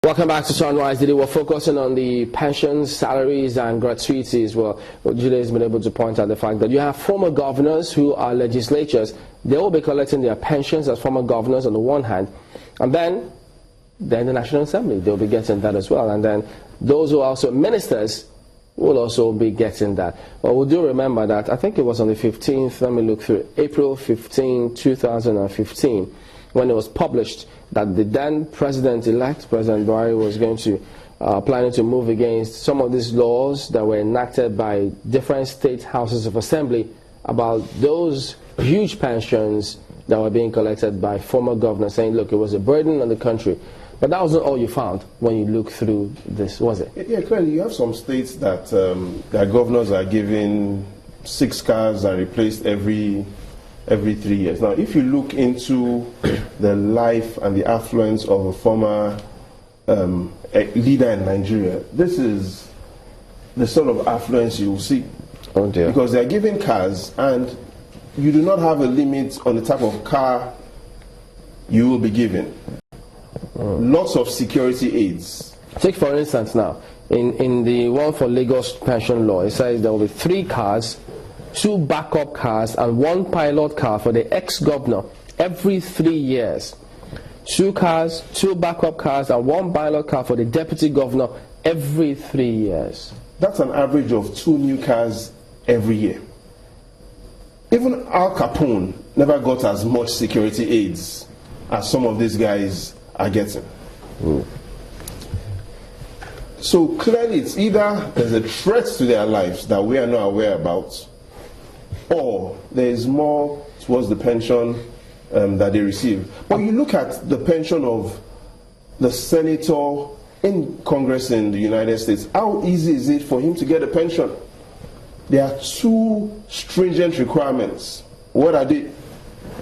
Welcome back to Sunrise. Today we're focusing on the pensions, salaries and gratuities. Well, Julie has been able to point out the fact that you have former governors who are legislatures. They will be collecting their pensions as former governors on the one hand, and then the National Assembly, they'll be getting that as well. And then those who are also ministers will also be getting that. Well, we do remember that, I think it was on the 15th, let me look through, April 15, 2015, when it was published that the then president-elect, President Buhari, was going to planning to move against some of these laws that were enacted by different state houses of assembly about those huge pensions that were being collected by former governors, saying, look, it was a burden on the country. But that wasn't all you found when you looked through this, was it? Yeah, clearly you have some states that their governors are given 6 cars and replaced every 3 years. Now, if you look into the life and the affluence of a former leader in Nigeria, this is the sort of affluence you will see. Oh dear. Because they're given cars and you do not have a limit on the type of car you will be given. Lots of security aids. Take for instance now, in the one for Lagos pension law, it says there will be 3 cars, 2 backup cars and 1 pilot car for the ex-governor every 3 years. 2 cars, 2 backup cars and 1 pilot car for the deputy governor every 3 years. That's an average of 2 new cars every year. Even Al Capone never got as much security aids as some of these guys are getting. So clearly it's either there's a threat to their lives that we are not aware about, or there is more towards the pension that they receive. But you look at the pension of the senator in Congress in the United States, how easy is it for him to get a pension? There are 2 stringent requirements. What are they?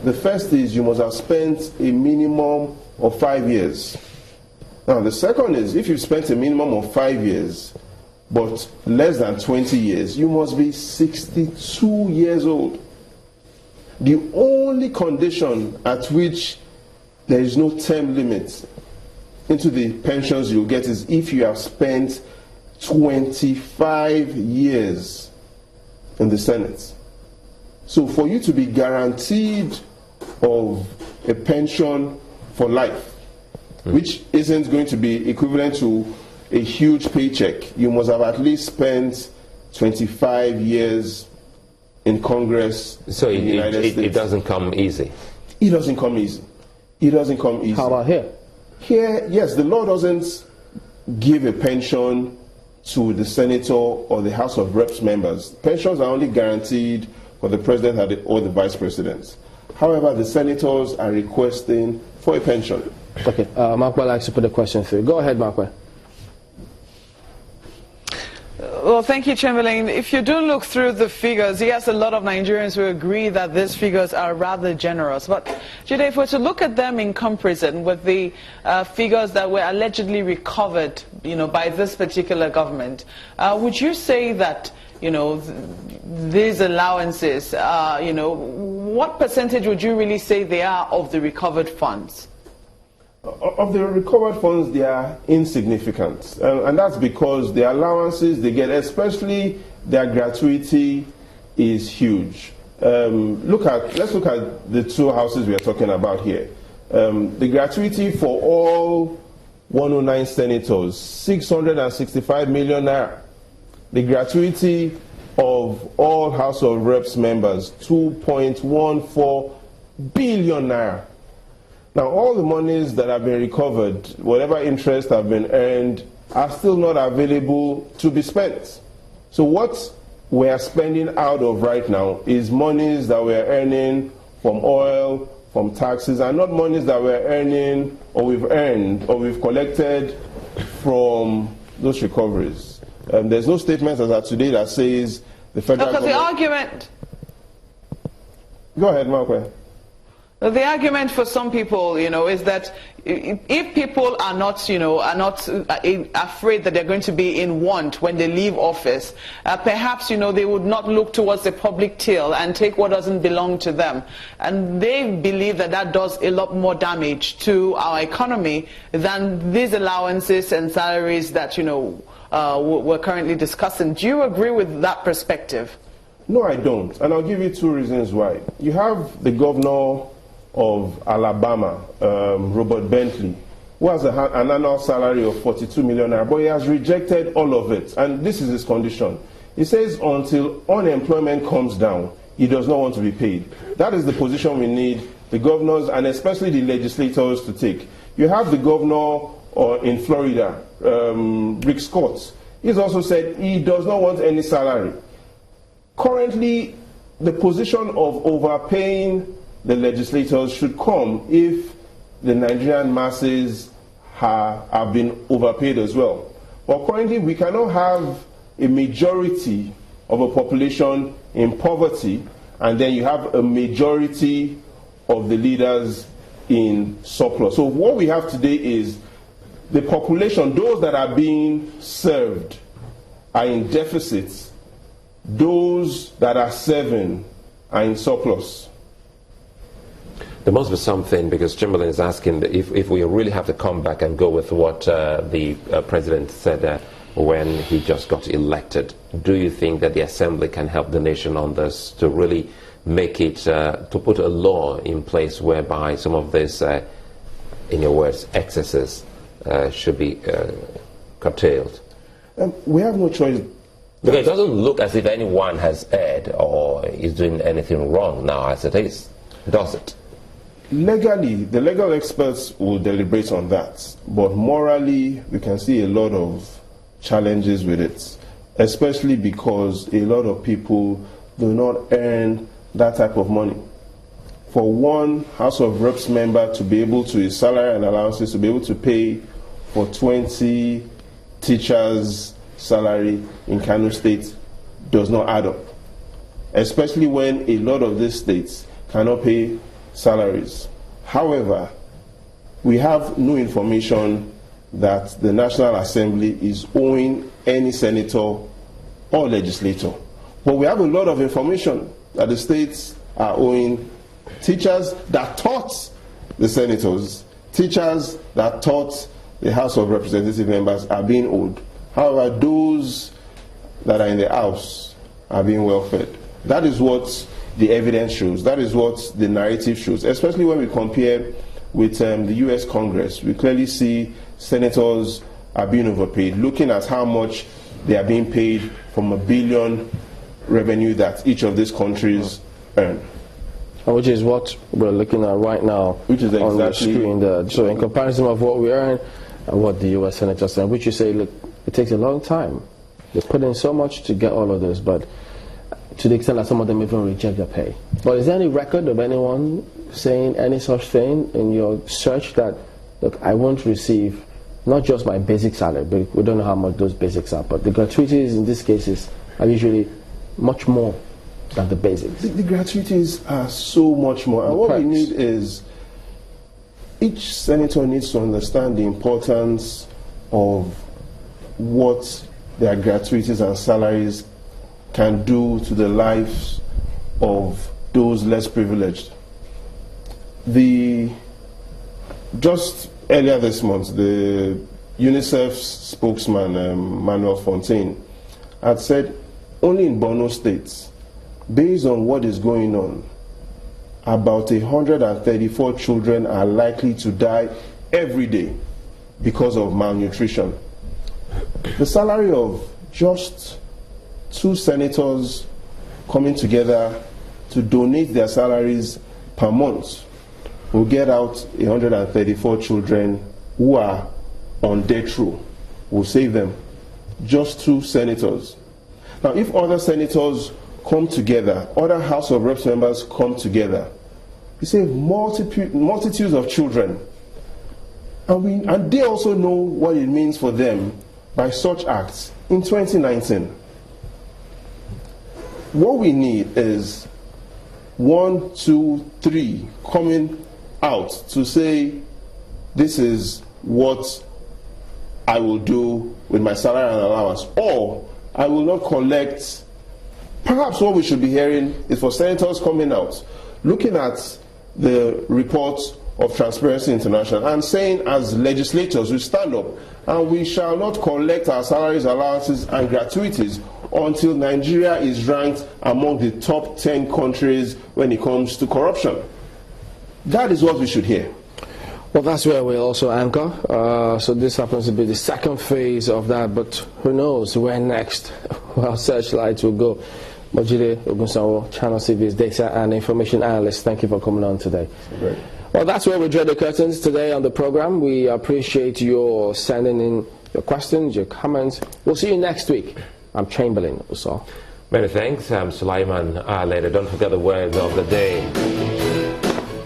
The first is you must have spent a minimum of 5 years. Now the second is if you've spent a minimum of 5 years but less than 20 years, you must be 62 years old. The only condition at which there is no term limit into the pensions you'll get is if you have spent 25 years in the Senate. So for you to be guaranteed of a pension for life, which isn't going to be equivalent to a huge paycheck, you must have at least spent 25 years in Congress. So in the United States. It doesn't come easy. It doesn't come easy. It doesn't come easy. How about here? Here, yes, the law doesn't give a pension to the senator or the House of Reps members. Pensions are only guaranteed for the president or the vice president. However, the senators are requesting for a pension. Okay, Markwa likes to put a question through. Go ahead, Markwa. Well, thank you, Chamberlain. If you do look through the figures, yes, a lot of Nigerians will agree that these figures are rather generous. But, Jide, if we're to look at them in comparison with the figures that were allegedly recovered, by this particular government, would you say that, these allowances, what percentage would you really say they are of the recovered funds? Of the recovered funds, they are insignificant, and that's because the allowances they get, especially their gratuity, is huge. Let's look at the 2 houses we are talking about here. The gratuity for all 109 senators, 665 million naira. The gratuity of all House of Reps members, 2.14 billion naira. Now, all the monies that have been recovered, whatever interest have been earned, are still not available to be spent. So what we are spending out of right now is monies that we are earning from oil, from taxes, and not monies that we're earning or we've earned or we've collected from those recoveries. There's no statement as of today that says the federal government... the argument... Go ahead, Mark. The argument for some people, is that if people are not, afraid that they're going to be in want when they leave office, perhaps, they would not look towards the public till and take what doesn't belong to them. And they believe that that does a lot more damage to our economy than these allowances and salaries that, we're currently discussing. Do you agree with that perspective? No, I don't. And I'll give you two reasons why. You have the governor of Alabama, Robert Bentley, who has an annual salary of 42 million naira, but he has rejected all of it. And this is his condition. He says until unemployment comes down, he does not want to be paid. That is the position we need the governors and especially the legislators to take. You have the governor in Florida, Rick Scott. He's also said he does not want any salary. Currently, the position of overpaying the legislators should come if the Nigerian masses have been overpaid as well. But currently, we cannot have a majority of a population in poverty, and then you have a majority of the leaders in surplus. So what we have today is the population, those that are being served, are in deficits. Those that are serving are in surplus. There must be something, because Chamberlain is asking if we really have to come back and go with what the president said when he just got elected. Do you think that the assembly can help the nation on this to really make it, to put a law in place whereby some of this, in your words, excesses should be curtailed? We have no choice. Because it doesn't look as if anyone has erred or is doing anything wrong now as it is, does it? Legally, the legal experts will deliberate on that, but morally, we can see a lot of challenges with it, especially because a lot of people do not earn that type of money. For one House of Reps member to be able to, his salary and allowances, to be able to pay for 20 teachers' salary in Kano State does not add up, especially when a lot of these states cannot pay salaries. However, we have no information that the National Assembly is owing any senator or legislator. But we have a lot of information that the states are owing teachers that taught the senators, teachers that taught the House of Representative members are being owed. However, those that are in the House are being well fed. That is what the evidence shows. That is what the narrative shows, especially when we compare with the US Congress. We clearly see senators are being overpaid, looking at how much they are being paid from $1 billion revenue that each of these countries earn. Which is what we're looking at right now, which is exactly on the screen there. So in comparison of what we earn and what the US senators earn, which you say, look, it takes a long time. They put in so much to get all of this, but to the extent that some of them even reject their pay. But is there any record of anyone saying any such thing in your search that, look, I won't receive not just my basic salary, but we don't know how much those basics are, but the gratuities in these cases are usually much more than the basics. The gratuities are so much more. And what we need is each senator needs to understand the importance of what their gratuities and salaries can do to the lives of those less privileged. Just earlier this month, the UNICEF spokesman, Manuel Fontaine, had said only in Borno State, based on what is going on, about 134 children are likely to die every day because of malnutrition. The salary of just 2 senators coming together to donate their salaries per month will get out 134 children who are on death row. Will save them. Just 2 senators. Now, if other senators come together, other House of Reps members come together, you save multitudes of children. And they also know what it means for them by such acts in 2019. What we need is 1, 2, 3 coming out to say, this is what I will do with my salary and allowance, or I will not collect. Perhaps what we should be hearing is for senators coming out, looking at the reports of Transparency International and saying, as legislators, we stand up and we shall not collect our salaries, allowances and gratuities until Nigeria is ranked among the top 10 countries when it comes to corruption. That is what we should hear. Well, that's where we'll also anchor. So this happens to be the second phase of that, but who knows where next our searchlights will go. Babajide Ogunsanwo, Channel TV's data and information analyst, thank you for coming on today. Great. Well, that's where we draw the curtains today on the program. We appreciate your sending in your questions, your comments. We'll see you next week. I'm Chamberlain. Many thanks. I'm Sulaiman. Later, don't forget the words of the day.